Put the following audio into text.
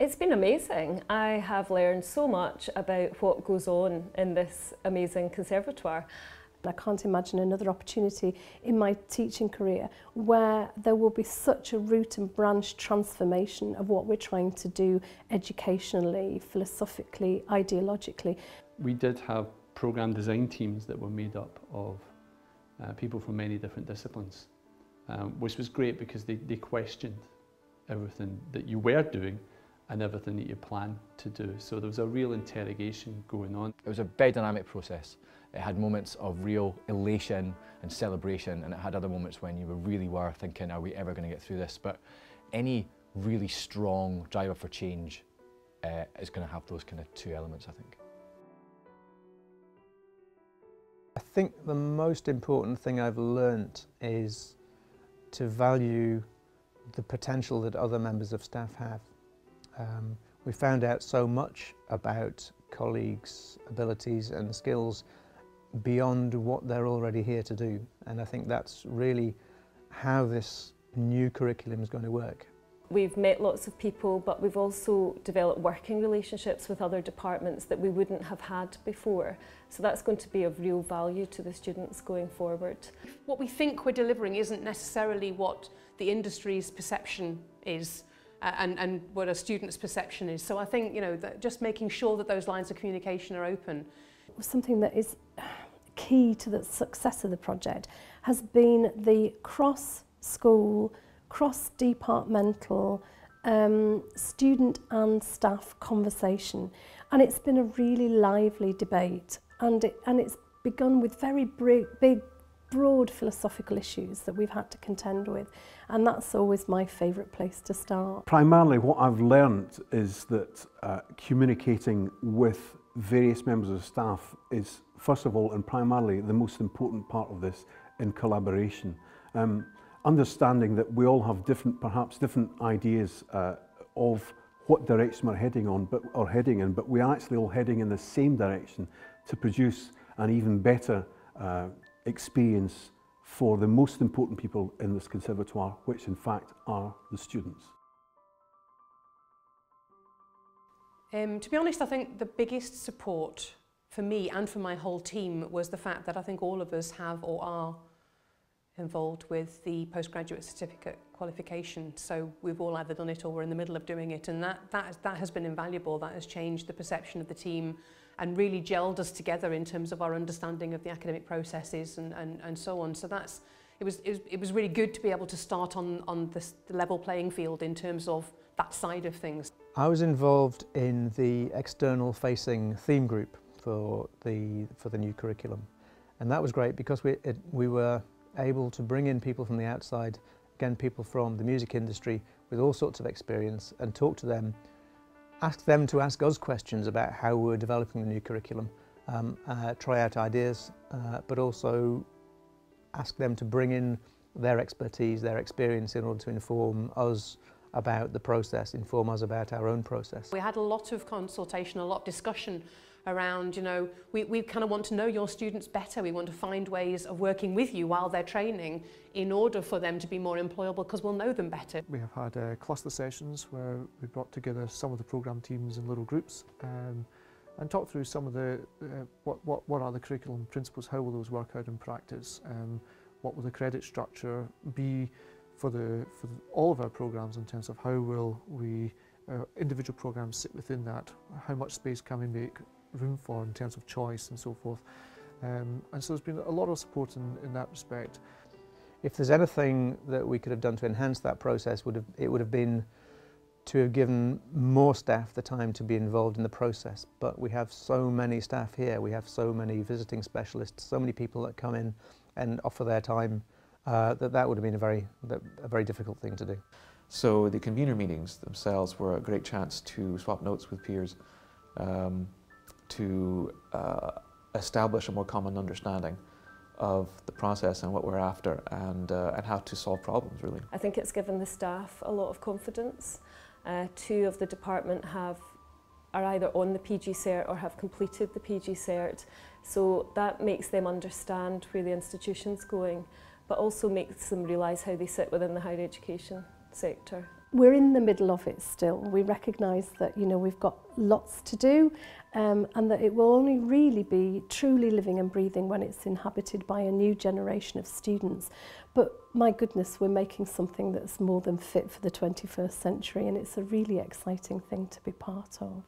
It's been amazing. I have learned so much about what goes on in this amazing conservatoire. I can't imagine another opportunity in my teaching career where there will be such a root and branch transformation of what we're trying to do educationally, philosophically, ideologically. We did have programme design teams that were made up of people from many different disciplines, which was great because they questioned everything that you were doing and everything that you plan to do. So there was a real interrogation going on. It was a very dynamic process. It had moments of real elation and celebration, and it had other moments when you really were thinking, are we ever going to get through this? But any really strong driver for change is going to have those kind of two elements, I think. I think the most important thing I've learnt is to value the potential that other members of staff have. We found out so much about colleagues' abilities and skills beyond what they're already here to do, and I think that's really how this new curriculum is going to work. We've met lots of people, but we've also developed working relationships with other departments that we wouldn't have had before. So that's going to be of real value to the students going forward. What we think we're delivering isn't necessarily what the industry's perception is and what a student's perception is. So I think, you know, that just making sure that those lines of communication are open. Something that is key to the success of the project has been the cross-school, cross-departmental student and staff conversation, and it's been a really lively debate, and it's begun with very big broad philosophical issues that we've had to contend with, and that's always my favourite place to start. Primarily what I've learned is that communicating with various members of staff is first of all and primarily the most important part of this in collaboration. Understanding that we all have perhaps different ideas of what direction we're heading in, but we're actually all heading in the same direction to produce an even better experience for the most important people in this conservatoire, which in fact are the students. To be honest, I think the biggest support for me and for my whole team was the fact that I think all of us have or are involved with the postgraduate certificate qualification. So we've all either done it or we're in the middle of doing it, and that has been invaluable. That has changed the perception of the team and really gelled us together in terms of our understanding of the academic processes and so on. So it was really good to be able to start on this level playing field in terms of that side of things. I was involved in the external facing theme group for the new curriculum, and that was great because we were able to bring in people from the outside, again people from the music industry with all sorts of experience, and talk to them, ask them to ask us questions about how we're developing the new curriculum, try out ideas, but also ask them to bring in their expertise, their experience in order to inform us about the process, inform us about our own process. We had a lot of consultation, a lot of discussion around, you know, we kind of want to know your students better. We want to find ways of working with you while they're training in order for them to be more employable, because we'll know them better. We have had cluster sessions where we brought together some of the programme teams in little groups and talked through some of the what are the curriculum principles, how will those work out in practice, what will the credit structure be for all of our programmes in terms of how will individual programmes sit within that, how much space can we make room for in terms of choice and so forth. And so there's been a lot of support in that respect. If there's anything that we could have done to enhance that process, it would have been to have given more staff the time to be involved in the process. But we have so many staff here, we have so many visiting specialists, so many people that come in and offer their time, that would have been a very difficult thing to do. So the convener meetings themselves were a great chance to swap notes with peers, to establish a more common understanding of the process and what we're after, and how to solve problems, really. I think it's given the staff a lot of confidence. 2 of the department are either on the PG Cert or have completed the PG Cert, so that makes them understand where the institution's going, but also makes them realise how they sit within the higher education sector. we're in the middle of it still. We recognise that, you know, we've got lots to do, and that it will only really be truly living and breathing when it's inhabited by a new generation of students. But my goodness, we're making something that's more than fit for the 21st century, and it's a really exciting thing to be part of.